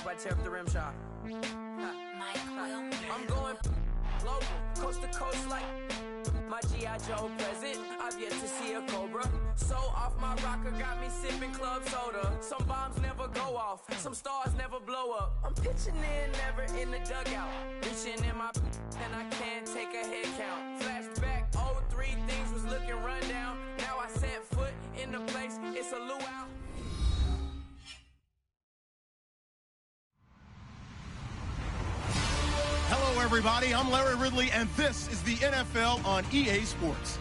Why tear up the rim shot? I'm going global, coast to coast like my G.I. Joe present. I've yet to see a Cobra. So off my rocker got me sipping club soda. Some bombs never go off, some stars never blow up. I'm pitching in, never in the dugout. Reaching in my and I can't take a head count. Flashed back, 03, things was looking run down. Now I set foot in the place, it's a luau. Hello, everybody. I'm Larry Ridley, and this is the NFL on EA Sports.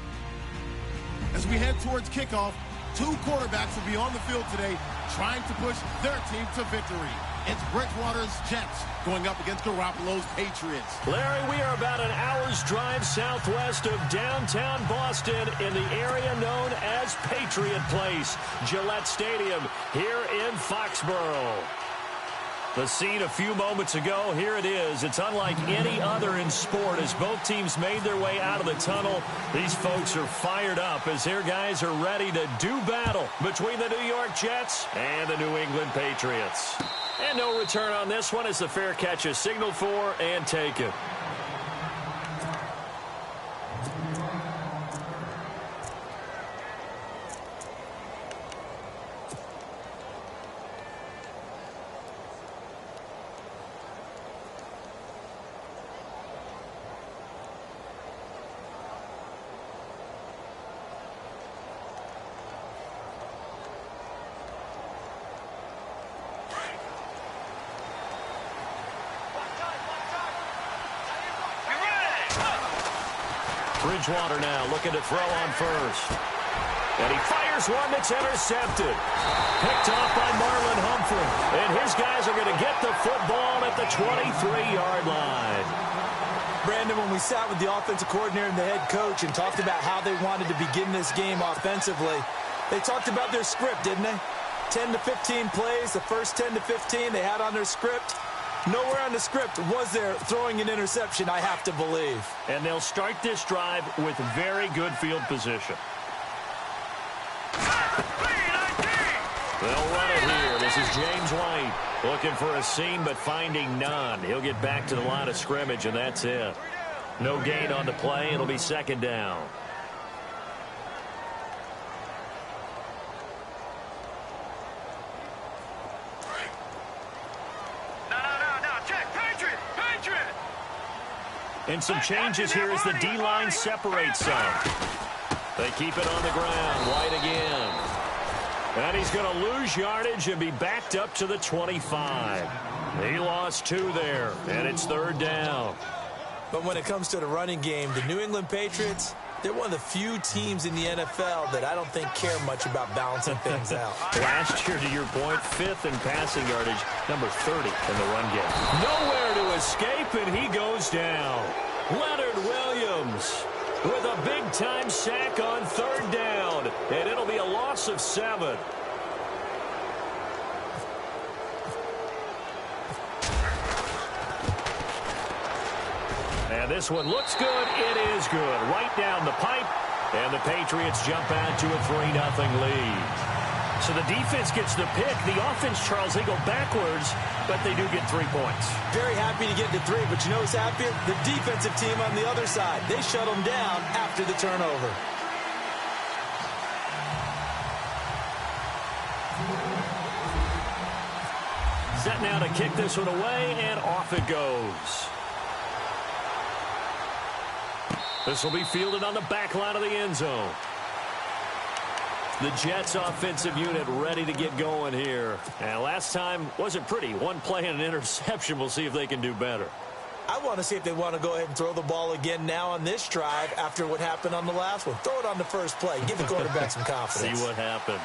As we head towards kickoff, two quarterbacks will be on the field today trying to push their team to victory. It's Bridgewater's Jets going up against Garoppolo's Patriots. Larry, we are about an hour's drive southwest of downtown Boston in the area known as Patriot Place, Gillette Stadium here in Foxborough. The scene a few moments ago, here it is. It's unlike any other in sport as both teams made their way out of the tunnel. These folks are fired up as their guys are ready to do battle between the New York Jets and the New England Patriots. And no return on this one as the fair catch is signaled for and taken. Bridgewater now looking to throw on first. And he fires one that's intercepted. Picked off by Marlon Humphrey. And his guys are going to get the football at the 23-yard line. Brandon, when we sat with the offensive coordinator and the head coach and talked about how they wanted to begin this game offensively, they talked about their script, didn't they? 10 to 15 plays, the first 10 to 15 they had on their script. Nowhere on the script was there throwing an interception, I have to believe. And they'll start this drive with very good field position. They'll run it here. This is James White looking for a seam but finding none. He'll get back to the line of scrimmage, and that's it. No gain on the play. It'll be second down. And some changes here as the D-line separates some. They keep it on the ground. White again. And he's going to lose yardage and be backed up to the 25. He lost 2 there, and it's third down. But when it comes to the running game, the New England Patriots, they're one of the few teams in the NFL that I don't think care much about balancing things out. Last year, to your point, 5th in passing yardage, number 30 in the run game. Nowhere to escape, and he goes down. Leonard Williams with a big-time sack on third down, and it'll be a loss of 7. And this one looks good. It is good. Right down the pipe. And the Patriots jump out to a 3-0 lead. So the defense gets the pick. The offense, Charles, they go backwards, but they do get 3 points. Very happy to get to 3, but you know who's happier? The defensive team on the other side. They shut them down after the turnover. Set now to kick this one away, and off it goes. This will be fielded on the back line of the end zone. The Jets offensive unit ready to get going here. And last time wasn't pretty. One play and an interception. We'll see if they can do better. I want to see if they want to go ahead and throw the ball again now on this drive after what happened on the last one. Throw it on the first play. Give the quarterback some confidence. See what happens.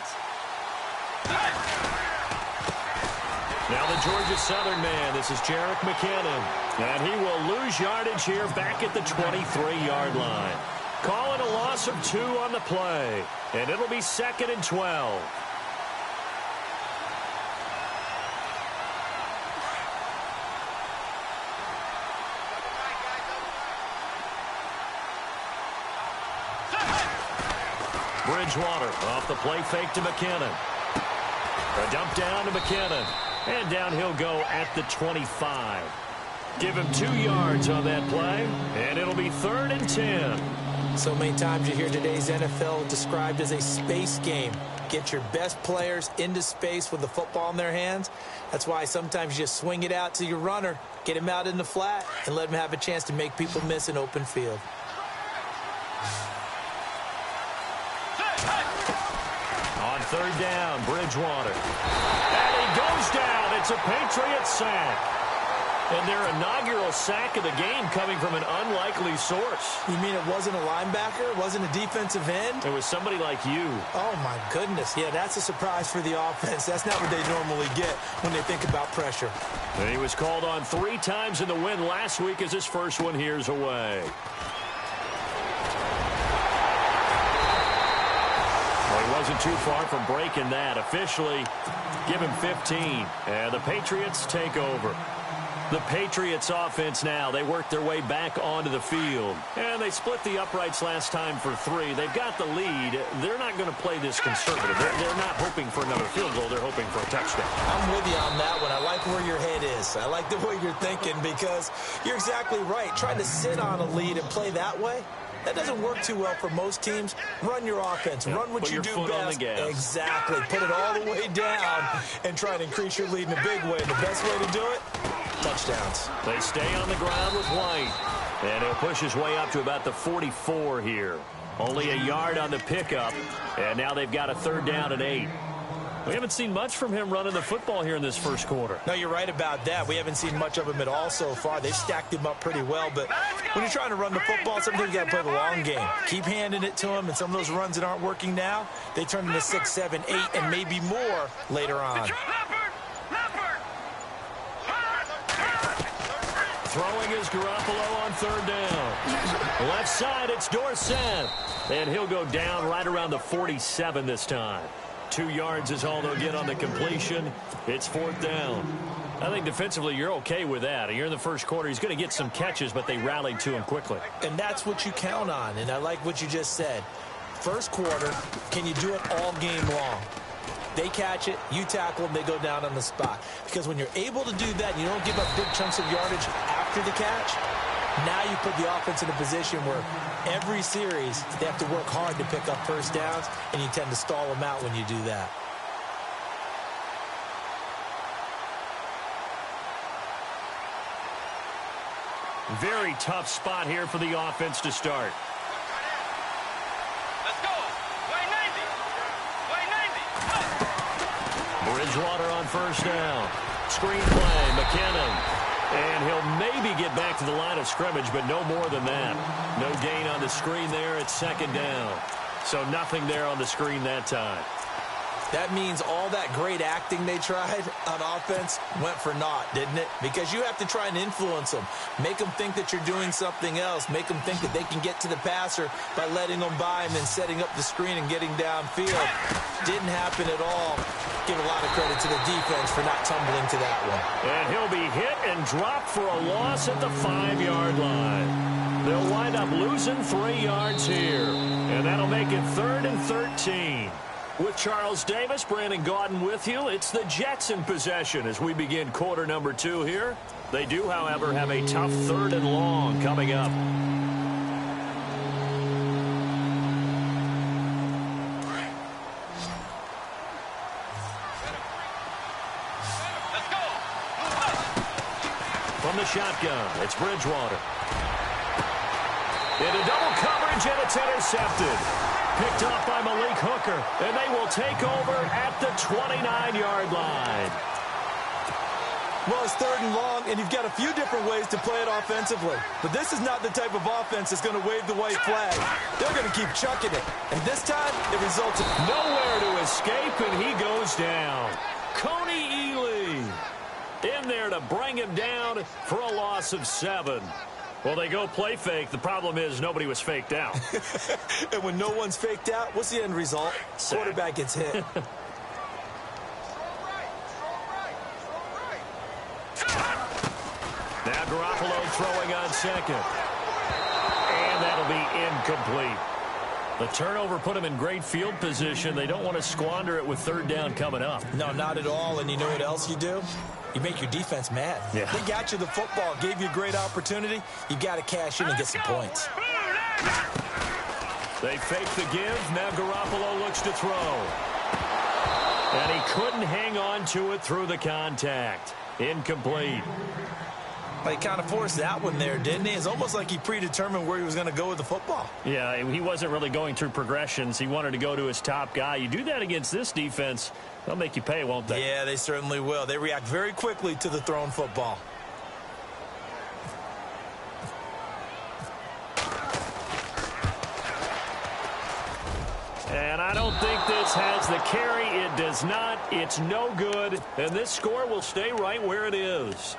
Now the Georgia Southern man. This is Jerick McKinnon. And he will lose yardage here back at the 23-yard line. Calling a loss of 2 on the play. And it'll be 2nd and 12. Bridgewater off the play fake to McKinnon. A dump down to McKinnon. And down he'll go at the 25. Give him 2 yards on that play, and it'll be 3rd and 10. So many times you hear today's NFL described as a space game. Get your best players into space with the football in their hands. That's why sometimes you just swing it out to your runner, get him out in the flat, and let him have a chance to make people miss an open field. On 3rd down, Bridgewater. And he goes down. It's a Patriots sack. And their inaugural sack of the game coming from an unlikely source. You mean it wasn't a linebacker? It wasn't a defensive end? It was somebody like you. Oh, my goodness. Yeah, that's a surprise for the offense. That's not what they normally get when they think about pressure. And he was called on 3 times in the win last week as his first one here's away. Well, he wasn't too far from breaking that. Officially, give him 15. And the Patriots take over. The Patriots offense now, they work their way back onto the field. And they split the uprights last time for 3. They've got the lead. They're not going to play this conservative. They're not hoping for another field goal. They're hoping for a touchdown. I'm with you on that one. I like where your head is. I like the way you're thinking because you're exactly right. Trying to sit on a lead and play that way, that doesn't work too well for most teams. Run your offense. Run what you do best. Exactly. Put it all the way down and try to increase your lead in a big way. And the best way to do it, touchdowns. They stay on the ground with White. And he'll push his way up to about the 44 here. Only a yard on the pickup. And now they've got a 3rd down and 8. We haven't seen much from him running the football here in this first quarter. No, you're right about that. We haven't seen much of him at all so far. They've stacked him up pretty well. But when you're trying to run the football, sometimes you got to play the long game. Keep handing it to him. And some of those runs that aren't working now, they turn into 6, 7, 8, and maybe more later on. Throwing is Garoppolo on 3rd down. Left side, it's Dorsett. And he'll go down right around the 47 this time. 2 yards is all they'll get on the completion. It's 4th down. I think defensively you're okay with that. You're in the first quarter. He's going to get some catches, but they rallied to him quickly. And that's what you count on. And I like what you just said. First quarter, can you do it all game long? They catch it, you tackle them, they go down on the spot. Because when you're able to do that, you don't give up big chunks of yardage after the catch. Now you put the offense in a position where every series they have to work hard to pick up first downs, and you tend to stall them out when you do that. Very tough spot here for the offense to start. Let's go. Way 90. Way 90. Bridgewater on 1st down. Screen play, McKinnon. And he'll maybe get back to the line of scrimmage, but no more than that. No gain on the screen there. It's 2nd down. So nothing there on the screen that time. That means all that great acting they tried on offense went for naught, didn't it? Because you have to try and influence them. Make them think that you're doing something else. Make them think that they can get to the passer by letting them by and then setting up the screen and getting downfield. Didn't happen at all. Give a lot of credit to the defense for not tumbling to that one. And he'll be hit and dropped for a loss at the 5-yard line. They'll wind up losing 3 yards here. And that'll make it 3rd and 13. With Charles Davis, Brandon Gaudin with you. It's the Jets in possession as we begin quarter number 2 here. They do, however, have a tough 3rd and long coming up. Let's go. From the shotgun, it's Bridgewater. Into double coverage, and it's intercepted. Picked off by Malik Hooker, and they will take over at the 29-yard line. Well, it's 3rd and long, and you've got a few different ways to play it offensively. But this is not the type of offense that's going to wave the white flag. They're going to keep chucking it. And this time, it results in nowhere to escape, and he goes down. Coney Ely in there to bring him down for a loss of 7. Well, they go play fake. The problem is nobody was faked out. And when no one's faked out, what's the end result? Sack. Quarterback gets hit. Now Garoppolo throwing on 2nd. And that'll be incomplete. The turnover put them in great field position. They don't want to squander it with third down coming up. No, not at all. And you know what else you do? You make your defense mad. Yeah. They got you the football, gave you a great opportunity. You got to cash in and get some points. They fake the give. Now Garoppolo looks to throw. And he couldn't hang on to it through the contact. Incomplete. He kind of forced that one there, didn't he? It's almost like he predetermined where he was going to go with the football. Yeah, he wasn't really going through progressions. He wanted to go to his top guy. You do that against this defense, they'll make you pay, won't they? Yeah, they certainly will. They react very quickly to the thrown football. And I don't think this has the carry. It does not. It's no good. And this score will stay right where it is.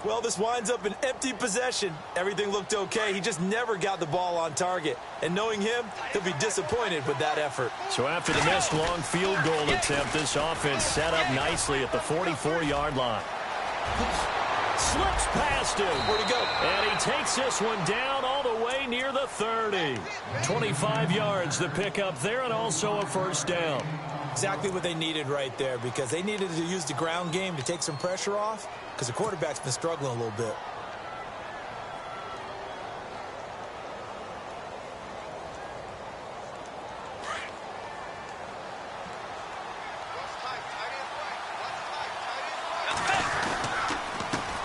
Well, this winds up an empty possession. Everything looked okay. He just never got the ball on target. And knowing him, he'll be disappointed with that effort. So after the missed long field goal attempt, this offense set up nicely at the 44-yard line. Slips past him. Where'd he go? And he takes this one down all the way near the 30. 25 yards the pick up there, and also a first down. Exactly what they needed right there, because they needed to use the ground game to take some pressure off, because the quarterback's been struggling a little bit.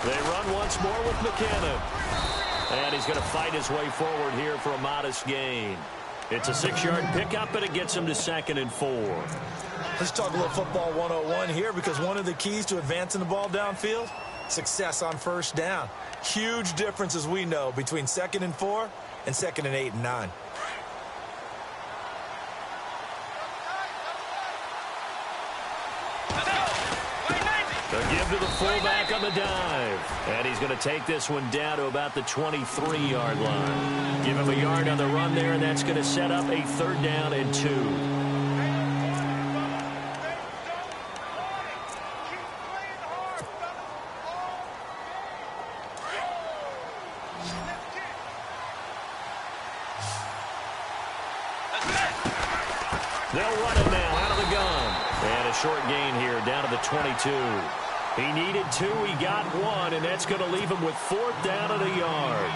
They run once more with McKinnon. And he's going to fight his way forward here for a modest gain. It's a 6-yard pickup, and it gets him to 2nd and 4. Let's talk a little football 101 here, because one of the keys to advancing the ball downfield, success on first down. Huge difference, as we know, between 2nd and 4 and 2nd and 8 and 9. The give to the fullback on the dive. And he's going to take this one down to about the 23-yard line. Give him a yard on the run there, and that's going to set up a 3rd down and 2. They'll run it now out of the gun. And a short gain here down to the 22. He needed 2. He got 1, and that's going to leave him with 4th down and a yard.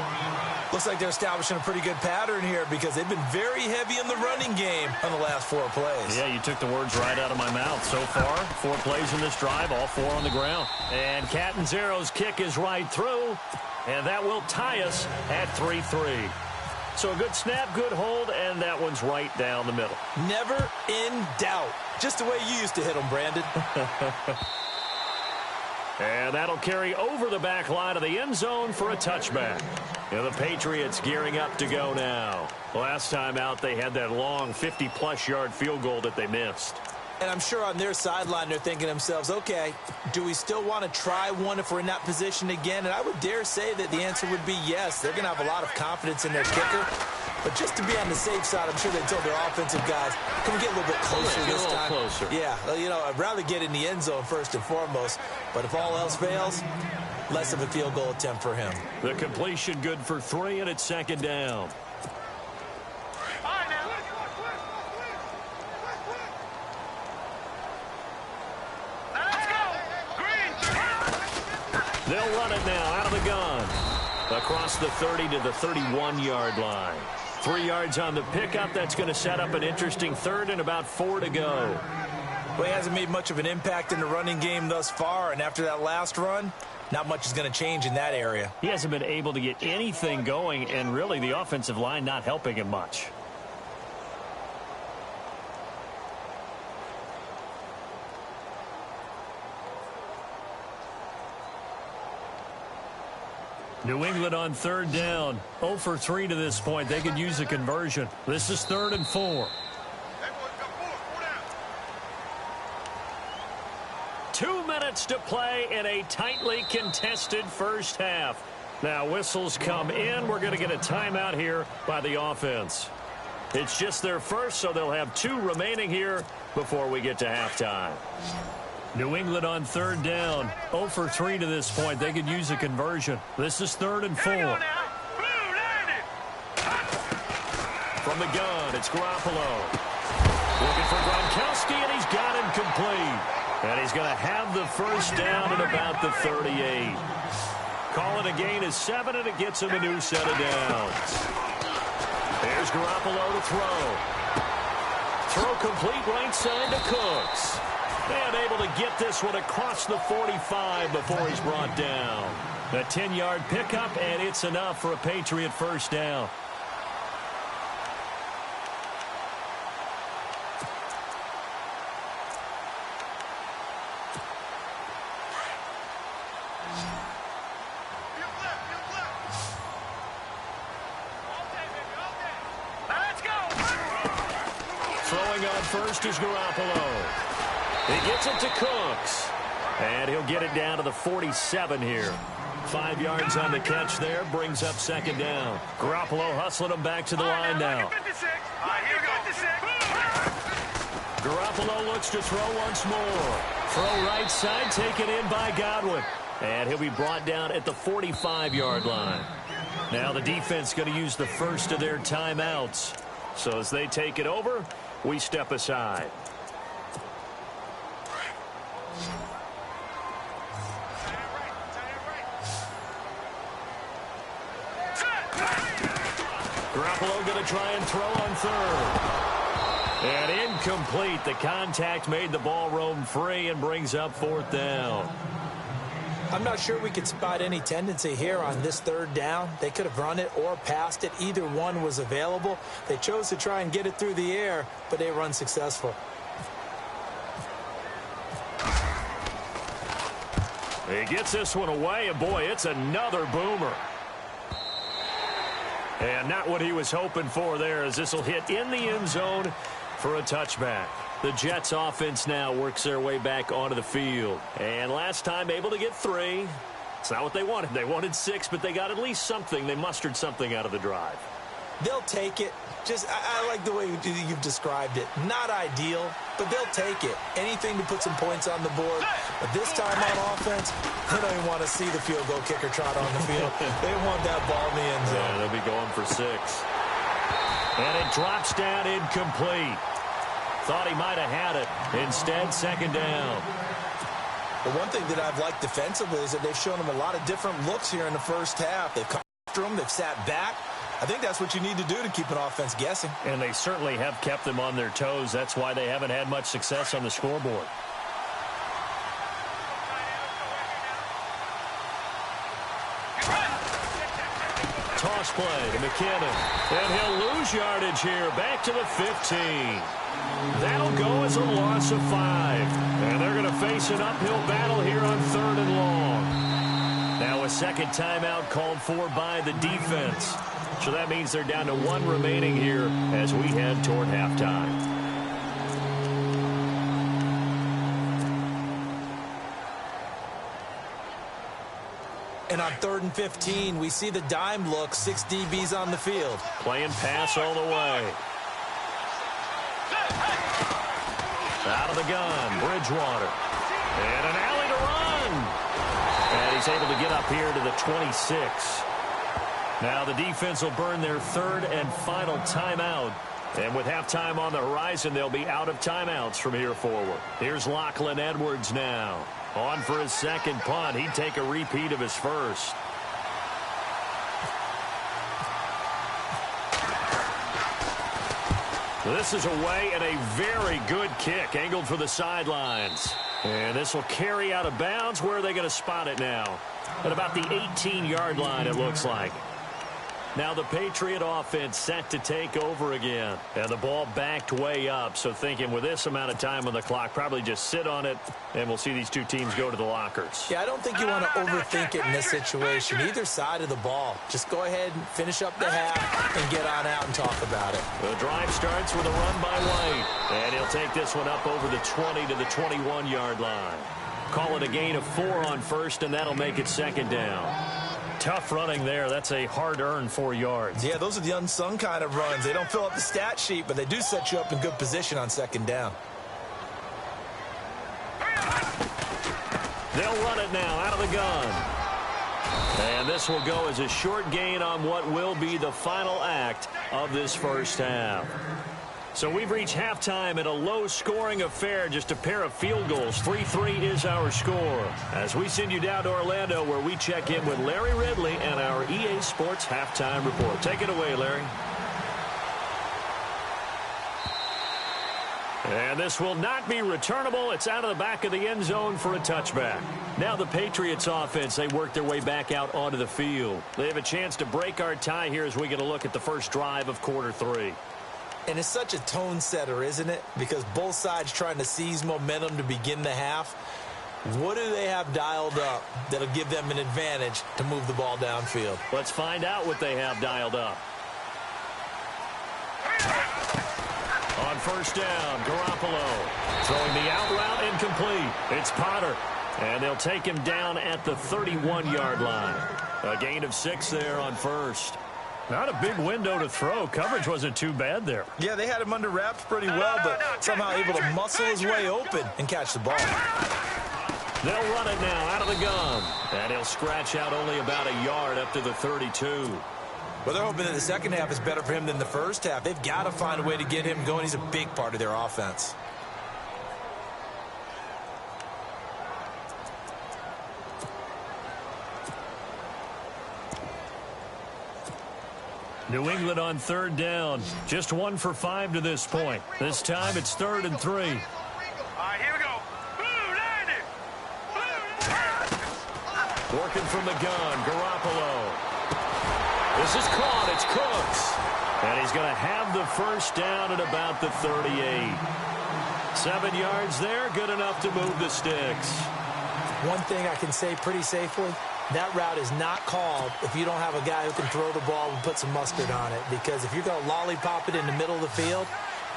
Looks like they're establishing a pretty good pattern here, because they've been very heavy in the running game on the last 4 plays. Yeah, you took the words right out of my mouth. So far, 4 plays in this drive, all 4 on the ground. And Catanzaro's kick is right through, and that will tie us at 3-3. So a good snap, good hold, and that one's right down the middle. Never in doubt. Just the way you used to hit them, Brandon. And that'll carry over the back line of the end zone for a touchback. And the Patriots gearing up to go now. Last time out, they had that long 50-plus yard field goal that they missed. And I'm sure on their sideline, they're thinking to themselves, okay, do we still want to try one if we're in that position again? And I would dare say that the answer would be yes. They're going to have a lot of confidence in their kicker. But just to be on the safe side, I'm sure they told their offensive guys, can we get a little bit closer this time? Closer. Yeah, you know, I'd rather get in the end zone first and foremost. But if all else fails, less of a field goal attempt for him. The completion good for 3, and it's 2nd down. They'll run it now out of the gun. Across the 30 to the 31-yard line. 3 yards on the pickup. That's going to set up an interesting 3rd and about 4 to go. Well, he hasn't made much of an impact in the running game thus far, and after that last run, not much is going to change in that area. He hasn't been able to get anything going, and really the offensive line not helping him much. New England on 3rd down. 0 for 3 to this point. They could use a conversion. This is 3rd and 4. 2 minutes to play in a tightly contested first half. Now whistles come in. We're going to get a timeout here by the offense. It's just their first, so they'll have 2 remaining here before we get to halftime. New England on 3rd down. 0 for 3 to this point. They could use a conversion. This is 3rd and 4. From the gun, it's Garoppolo. Looking for Gronkowski, and he's got him complete. And he's going to have the first down at about the 38. Calling a gain is 7, and it gets him a new set of downs. Here's Garoppolo to throw. Throw complete right side to Cooks. And able to get this one across the 45 before he's brought down. A 10-yard pickup, and it's enough for a Patriot first down. Throwing on first is Garoppolo. He gets it to Cooks. And he'll get it down to the 47 here. 5 yards on the catch there. Brings up second down. Garoppolo hustling him back to the line now. Garoppolo looks to throw once more. Throw right side, taken in by Godwin. And he'll be brought down at the 45-yard line. Now the defense going to use the first of their timeouts. So as they take it over, we step aside. Garoppolo going to try and throw on third. And incomplete. The contact made the ball roam free and brings up fourth down. I'm not sure we could spot any tendency here on this third down. They could have run it or passed it. Either one was available. They chose to try and get it through the air, but they were unsuccessful. He gets this one away, and boy, it's another boomer. And not what he was hoping for there, as this will hit in the end zone for a touchback. The Jets offense now works their way back onto the field. And last time able to get 3. It's not what they wanted. They wanted 6, but they got at least something. They mustered something out of the drive. They'll take it. I like the way you've described it. Not ideal, but they'll take it. Anything to put some points on the board. But this time on offense, they don't even want to see the field goal kicker trot on the field. They want that ball in the end zone. Yeah, they'll be going for 6. And it drops down incomplete. Thought he might have had it. Instead, second down. The one thing that I've liked defensively is that they've shown them a lot of different looks here in the first half. They've come after them. They've sat back. I think that's what you need to do to keep an offense guessing. And they certainly have kept them on their toes. That's why they haven't had much success on the scoreboard. Toss play to McKinnon. And he'll lose yardage here. Back to the 15. That'll go as a loss of 5. And they're going to face an uphill battle here on 3rd and long. Now a second timeout called for by the defense. So that means they're down to 1 remaining here as we head toward halftime. And on 3rd and 15, we see the dime look, 6 DBs on the field. Playing pass all the way. Out of the gun, Bridgewater. And an alley to run. And he's able to get up here to the 26. Now the defense will burn their 3rd and final timeout. And with halftime on the horizon, they'll be out of timeouts from here forward. Here's Lachlan Edwards now. On for his second punt. He'd take a repeat of his first. This is away and a very good kick. Angled for the sidelines. And this will carry out of bounds. Where are they going to spot it now? At about the 18-yard line, it looks like. Now the Patriot offense set to take over again. And the ball backed way up. So thinking with this amount of time on the clock, probably just sit on it, and we'll see these two teams go to the lockers. Yeah, I don't think you want to overthink it in this situation. Either side of the ball. Just go ahead and finish up the half and get on out and talk about it. The drive starts with a run by White. And he'll take this one up over the 20 to the 21-yard line. Call it a gain of 4 on first, and that'll make it second down. Tough running there. That's a hard-earned 4 yards. Yeah, those are the unsung kind of runs. They don't fill up the stat sheet, but they do set you up in good position on second down. They'll run it now out of the gun. And this will go as a short gain on what will be the final act of this first half. So we've reached halftime in a low-scoring affair, just a pair of field goals. 3-3 is our score. As we send you down to Orlando, where we check in with Larry Ridley and our EA Sports Halftime Report. Take it away, Larry. And this will not be returnable. It's out of the back of the end zone for a touchback. Now the Patriots offense, they work their way back out onto the field. They have a chance to break our tie here as we get a look at the first drive of quarter 3. And it's such a tone setter, isn't it? Because both sides trying to seize momentum to begin the half. What do they have dialed up that'll give them an advantage to move the ball downfield? Let's find out what they have dialed up. On first down, Garoppolo throwing the out route incomplete. It's Potter, and they'll take him down at the 31-yard line. A gain of 6 there on first. Not a big window to throw. Coverage wasn't too bad there. Yeah, they had him under wraps pretty well, but somehow able to muscle his way open and catch the ball. They'll run it now out of the gun, and he'll scratch out only about a yard up to the 32. Well, they're hoping that the second half is better for him than the first half. They've got to find a way to get him going. He's a big part of their offense. New England on third down. Just 1 for 5 to this point. This time it's 3rd and 3. All right, here we go. Blue 90. Working from the gun, Garoppolo. This is caught. It's Cooks. And he's going to have the first down at about the 38. 7 yards there, good enough to move the sticks. One thing I can say pretty safely, that route is not called if you don't have a guy who can throw the ball and put some mustard on it. Because if you're going to lollipop it in the middle of the field,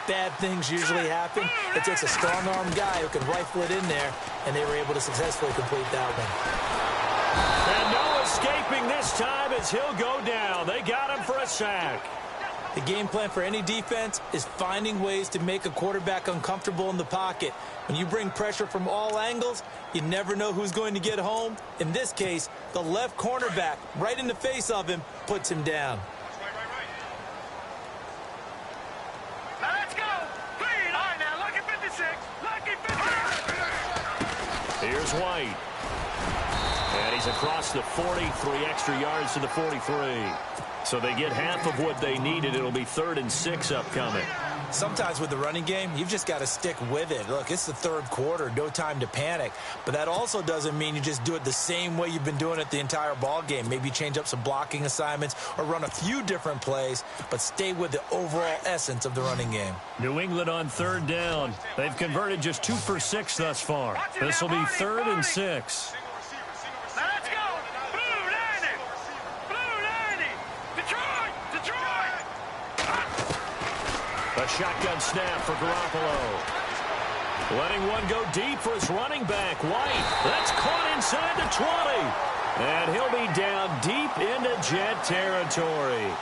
bad things usually happen. It takes a strong-armed guy who can rifle it in there, and they were able to successfully complete that one. And no escaping this time as he'll go down. They got him for a sack. The game plan for any defense is finding ways to make a quarterback uncomfortable in the pocket. When you bring pressure from all angles, you never know who's going to get home. In this case, the left cornerback, right in the face of him, puts him down. Now let's go. Clean. All right, now, lucky 56. Lucky 56. Here's White. And he's across the 40, 3 extra yards to the 43. So they get half of what they needed. It'll be 3rd and 6 upcoming. Sometimes with the running game, you've just got to stick with it. Look, it's the 3rd quarter, no time to panic. But that also doesn't mean you just do it the same way you've been doing it the entire ball game. Maybe change up some blocking assignments or run a few different plays, but stay with the overall essence of the running game. New England on 3rd down. They've converted just 2 for 6 thus far. This will be 3rd and 6. Now let's go. Blue 90. Blue 90. Detroit. Detroit. A shotgun snap for Garoppolo. Letting one go deep for his running back, White. That's caught inside the 20. And he'll be down deep into Jet territory.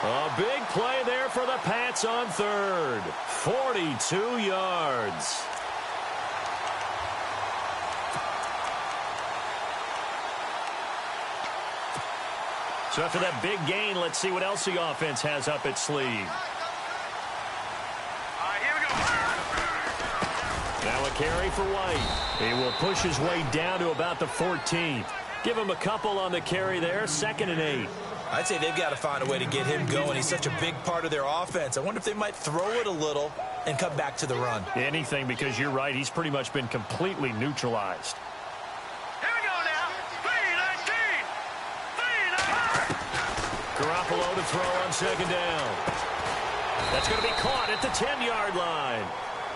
A big play there for the Pats on 3rd. 42 yards. So after that big gain, let's see what else the offense has up its sleeve. All right, here we go. Now a carry for White. He will push his way down to about the 14th. Give him a couple on the carry there. 2nd and 8. I'd say they've got to find a way to get him going. He's such a big part of their offense. I wonder if they might throw it a little and come back to the run. Anything, because you're right. He's pretty much been completely neutralized. Here we go now. 3-19. 3-19. Garoppolo to throw on 2nd down. That's going to be caught at the 10-yard line.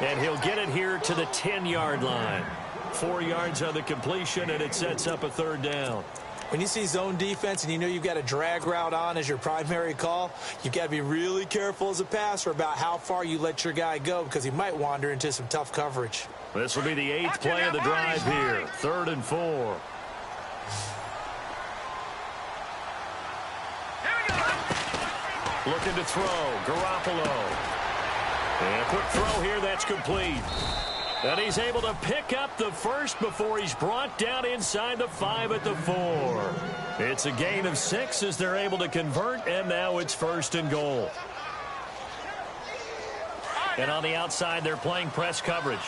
And he'll get it here to the 10-yard line. 4 yards on the completion, and it sets up a 3rd down. When you see zone defense and you know you've got a drag route on as your primary call, you've got to be really careful as a passer about how far you let your guy go because he might wander into some tough coverage. This will be the 8th play of the drive here. 3rd and 4. Here we go. Looking to throw. Garoppolo. And a quick throw here. That's complete. And he's able to pick up the first before he's brought down inside the 5 at the 4. It's a gain of 6 as they're able to convert, and now it's 1st and goal. And on the outside, they're playing press coverage.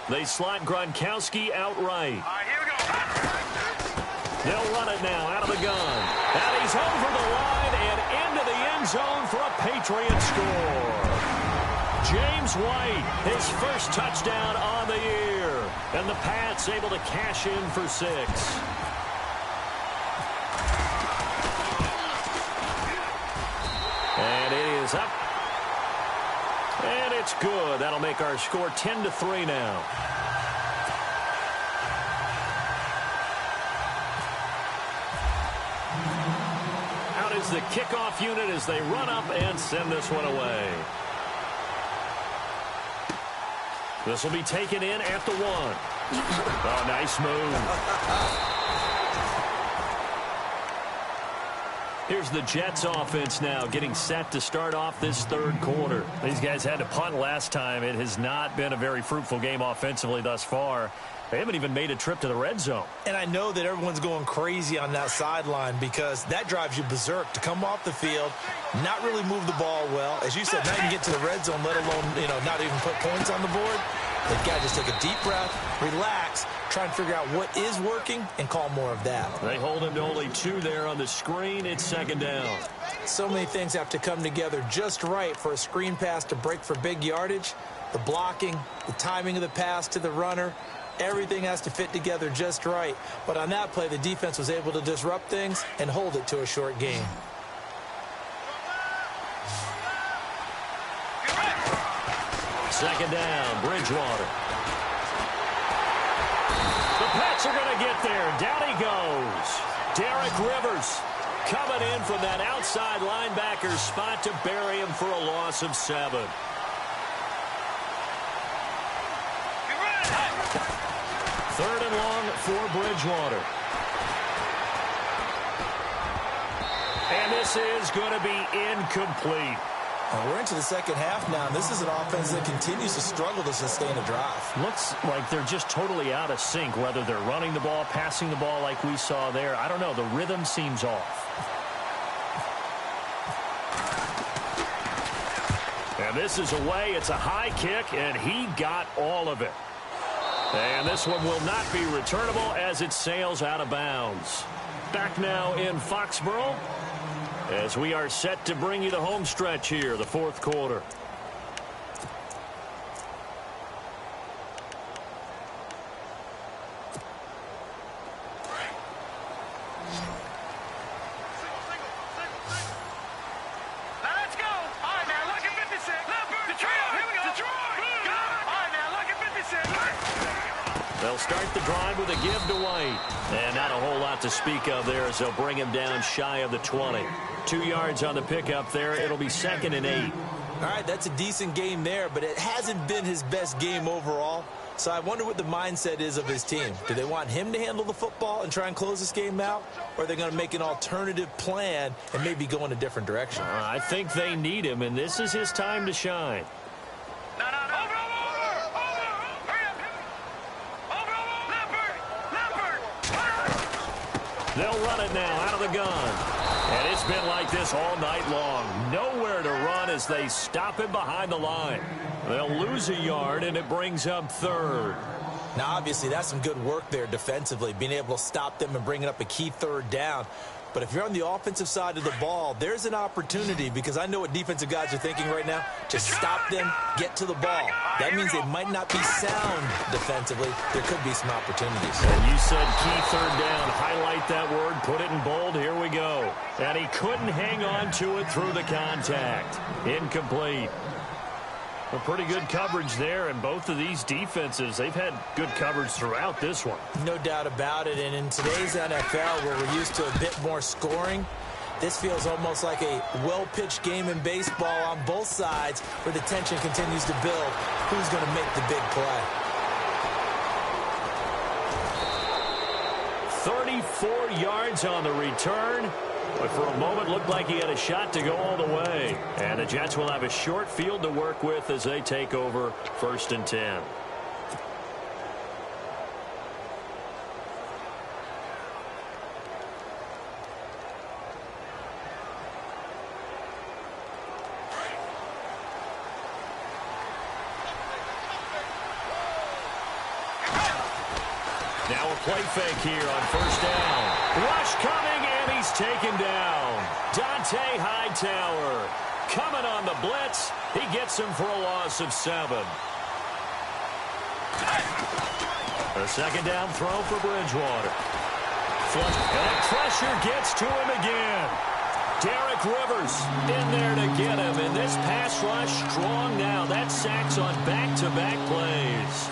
They slot Gronkowski outright. All right, here we go. They'll run it now out of the gun. And he's over the line and into the end zone for a Patriot score. James White, his first touchdown on the year. And the Pats able to cash in for 6. And it is up. And it's good. That'll make our score 10-3 now. Out is the kickoff unit as they run up and send this one away. This will be taken in at the 1. Oh, nice move. Here's the Jets offense now getting set to start off this 3rd quarter. These guys had to punt last time. It has not been a very fruitful game offensively thus far. They haven't even made a trip to the red zone. And I know that everyone's going crazy on that sideline because that drives you berserk to come off the field, not really move the ball well. As you said, not even get to the red zone, let alone, not even put points on the board. They've got to just take a deep breath, relax, try and figure out what is working and call more of that. They hold him to only 2 there on the screen. It's 2nd down. So many things have to come together just right for a screen pass to break for big yardage. The blocking, the timing of the pass to the runner, everything has to fit together just right. But on that play, the defense was able to disrupt things and hold it to a short game. Second down, Bridgewater. The Pats are going to get there. Down he goes. Derek Rivers coming in from that outside linebacker spot to bury him for a loss of 7. Third and long for Bridgewater. And this is going to be incomplete. We're into the second half now, and this is an offense that continues to struggle to sustain a drive. Looks like they're just totally out of sync, whether they're running the ball, passing the ball like we saw there. I don't know. The rhythm seems off. And this is away. It's a high kick, and he got all of it. And this one will not be returnable as it sails out of bounds. Back now in Foxborough as we are set to bring you the home stretch here, the 4th quarter. They'll start the drive with a give to White. And not a whole lot to speak of there as they'll bring him down shy of the 20. 2 yards on the pickup there. It'll be 2nd and 8. All right, that's a decent game there, but it hasn't been his best game overall. So I wonder what the mindset is of his team. Do they want him to handle the football and try and close this game out? Or are they going to make an alternative plan and maybe go in a different direction? I think they need him, and this is his time to shine. They'll run it now out of the gun. And it's been like this all night long. Nowhere to run as they stop him behind the line. They'll lose a yard, and it brings up 3rd. Now, obviously, that's some good work there defensively, being able to stop them and bringing up a key 3rd down. But if you're on the offensive side of the ball, there's an opportunity because I know what defensive guys are thinking right now. Just stop them, get to the ball. That means they might not be sound defensively. There could be some opportunities. And you said key 3rd down. Highlight that word. Put it in bold. Here we go. And he couldn't hang on to it through the contact. Incomplete. A pretty good coverage there, and both of these defenses, they've had good coverage throughout this one. No doubt about it, and in today's NFL, where we're used to a bit more scoring, this feels almost like a well-pitched game in baseball on both sides where the tension continues to build. Who's going to make the big play? 34 yards on the return, But for a moment, looked like he had a shot to go all the way. And the Jets will have a short field to work with as they take over 1st and 10. Now a play fake here on 1st down. Rush coming, and he's taken down. Dante Hightower coming on the blitz. He gets him for a loss of 7. A 2nd down throw for Bridgewater. Flush, and pressure gets to him again. Derek Rivers in there to get him, and this pass rush strong now. That's sacks on back-to-back plays.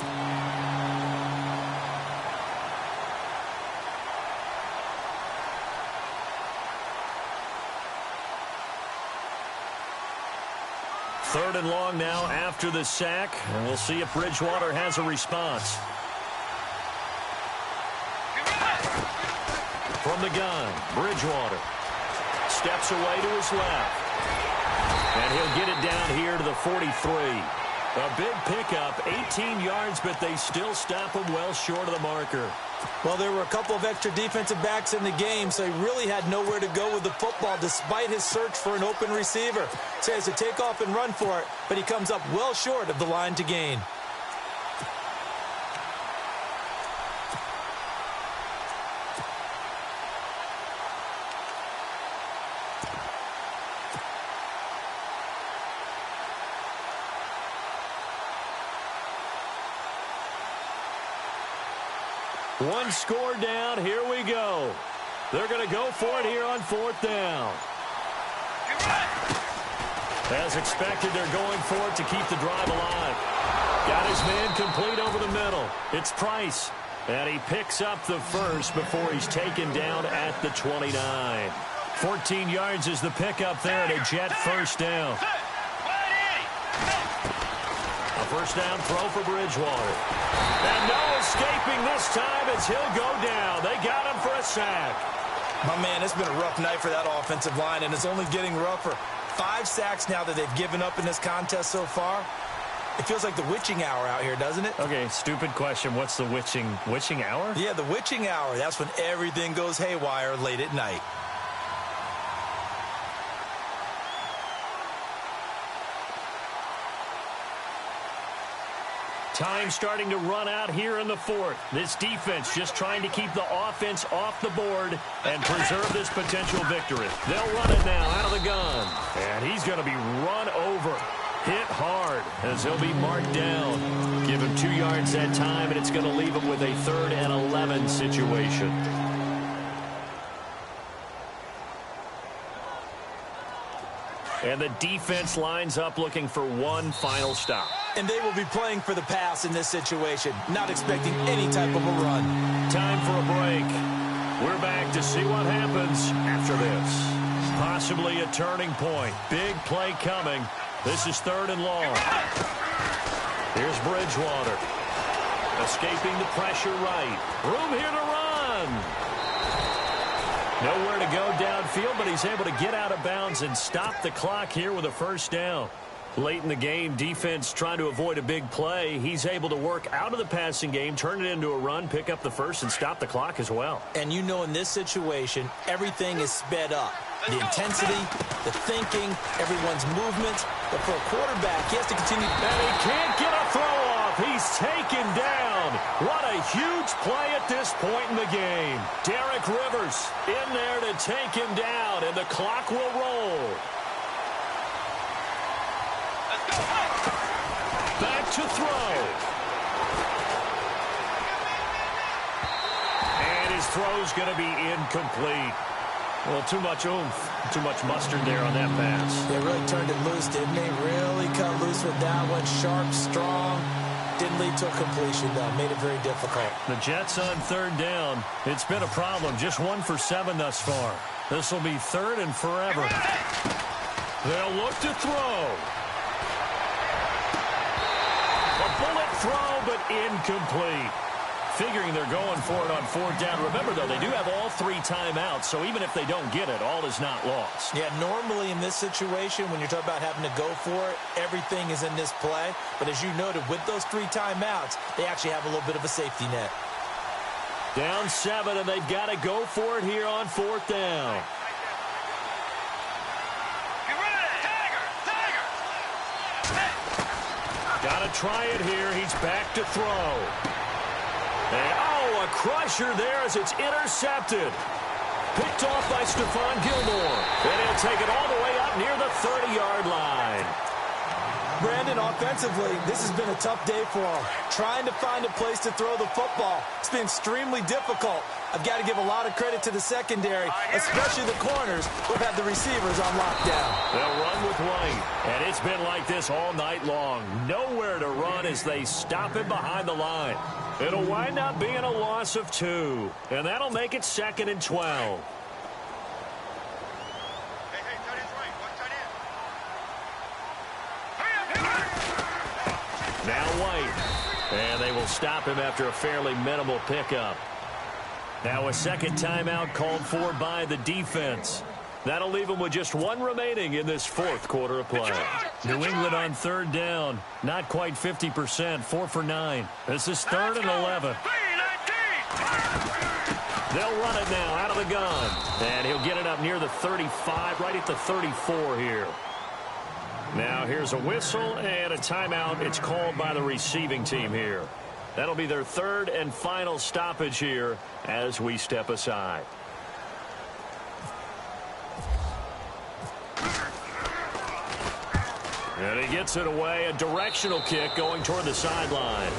Third and long now after the sack, and we'll see if Bridgewater has a response. From the gun, Bridgewater steps away to his left, and he'll get it down here to the 43. A big pickup, 18 yards, but they still stop him well short of the marker. Well, there were a couple of extra defensive backs in the game, so he really had nowhere to go with the football despite his search for an open receiver. So he has to take off and run for it, but he comes up well short of the line to gain. One score down. Here we go. They're going to go for it here on 4th down. As expected, they're going for it to keep the drive alive. Got his man complete over the middle. It's Price. And he picks up the first before he's taken down at the 29. 14 yards is the pickup there at a Jet 1st down. A 1st down throw for Bridgewater. And no escaping this time as he'll go down. They got him for a sack. My man, it's been a rough night for that offensive line, and it's only getting rougher. 5 sacks now that they've given up in this contest so far. It feels like the witching hour out here, doesn't it? Okay, stupid question. What's the witching hour? Yeah, the witching hour. That's when everything goes haywire late at night. Time starting to run out here in the 4th. This defense just trying to keep the offense off the board and preserve this potential victory. They'll run it now out of the gun. And he's going to be run over. Hit hard as he'll be marked down. Give him 2 yards that time, and it's going to leave him with a 3rd and 11 situation. And the defense lines up looking for one final stop. And they will be playing for the pass in this situation, not expecting any type of a run. Time for a break. We're back to see what happens after this. Possibly a turning point. Big play coming. This is 3rd and long. Here's Bridgewater. Escaping the pressure right. Room here to run. Nowhere to go downfield, but he's able to get out of bounds and stop the clock here with a 1st down. Late in the game, defense trying to avoid a big play. He's able to work out of the passing game, turn it into a run, pick up the first, and stop the clock as well. And you know in this situation, everything is sped up. The intensity, the thinking, everyone's movement. But for a quarterback, he has to continue. And he can't get a throw off. He's taken down. What a huge play at this point in the game. Derek Rivers in there to take him down, and the clock will roll. Back to throw. And his throw's going to be incomplete. Well, too much oomph, too much mustard there on that pass. They really turned it loose, didn't they? Really cut loose with that one. Sharp, strong. Didn't lead to a completion, though. Made it very difficult. The Jets on 3rd down. It's been a problem. Just 1 for 7 thus far. This will be 3rd and forever. They'll look to throw. A bullet throw, but incomplete. figuring they're going for it on 4th down. Remember, though, they do have all 3 timeouts, so even if they don't get it, all is not lost. Yeah, normally in this situation, when you're talking about having to go for it, everything is in this play. But as you noted, with those 3 timeouts, they actually have a little bit of a safety net. Down 7, and they've got to go for it here on 4th down. Got to try it here. He's back to throw. And, a crusher there as it's intercepted. Picked off by Stephon Gilmore. And he'll take it all the way up near the 30-yard line. Brandon, offensively, this has been a tough day for him. Trying to find a place to throw the football. It's been extremely difficult. I've got to give a lot of credit to the secondary, especially the corners who've had the receivers on lockdown. They'll run with White, and it's been like this all night long. Nowhere to run as they stop him behind the line. It'll wind up being a loss of 2, and that'll make it 2nd and 12. Now White, and they will stop him after a fairly minimal pickup. Now a 2nd timeout called for by the defense. That'll leave them with just 1 remaining in this 4th quarter of play. New England on 3rd down, not quite 50%, 4 for 9. This is 3rd and 11. They'll run it now out of the gun, and he'll get it up near the 35, right at the 34 here. Now here's a whistle and a timeout. It's called by the receiving team here. That'll be their 3rd and final stoppage here as we step aside. And he gets it away, a directional kick going toward the sideline.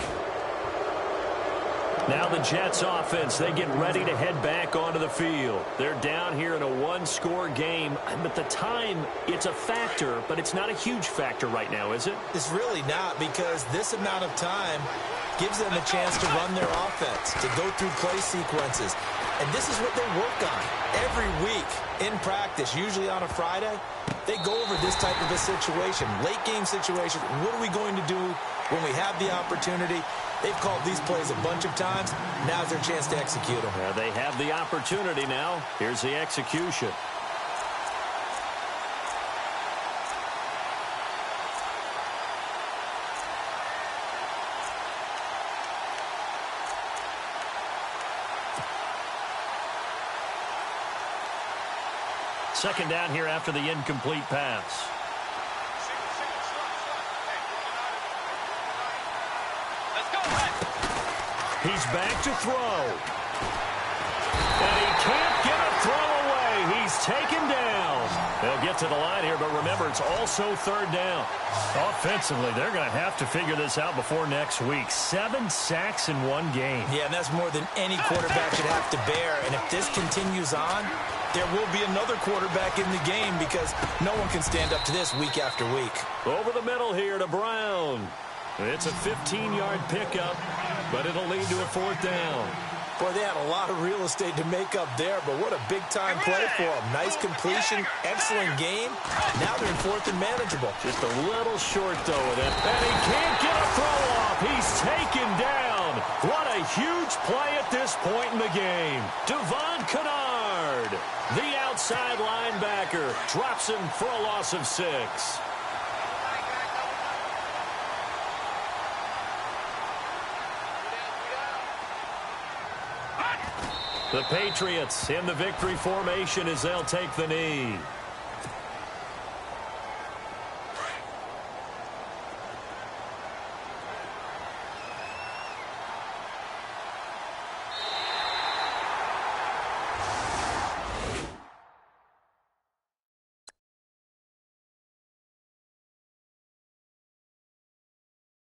Now the Jets offense, they get ready to head back onto the field. They're down here in a 1-score game. But the time, it's a factor, but it's not a huge factor right now, is it? It's really not, because this amount of time gives them a chance to run their offense, to go through play sequences. And this is what they work on every week in practice, usually on a Friday. They go over this type of a situation, late game situation. What are we going to do when we have the opportunity? They've called these plays a bunch of times. Now's their chance to execute them. They have the opportunity now. Here's the execution. Second down here after the incomplete pass. He's back to throw. And he can't get a throw away. He's taken down. They'll get to the line here, but remember, it's also 3rd down. Offensively, they're going to have to figure this out before next week. 7 sacks in 1 game. Yeah, and that's more than any quarterback should have to bear. And if this continues on, there will be another quarterback in the game, because no one can stand up to this week after week. Over the middle here to Brown. It's a 15-yard pickup, but it'll lead to a 4th down. Boy, they had a lot of real estate to make up there, but what a big-time play for them. Nice completion, excellent game. Now they're in 4th and manageable. Just a little short, though, with it. And he can't get a throw off. He's taken down. What a huge play at this point in the game. Devon Kennard, the outside linebacker, drops him for a loss of 6. The Patriots in the victory formation as they'll take the knee.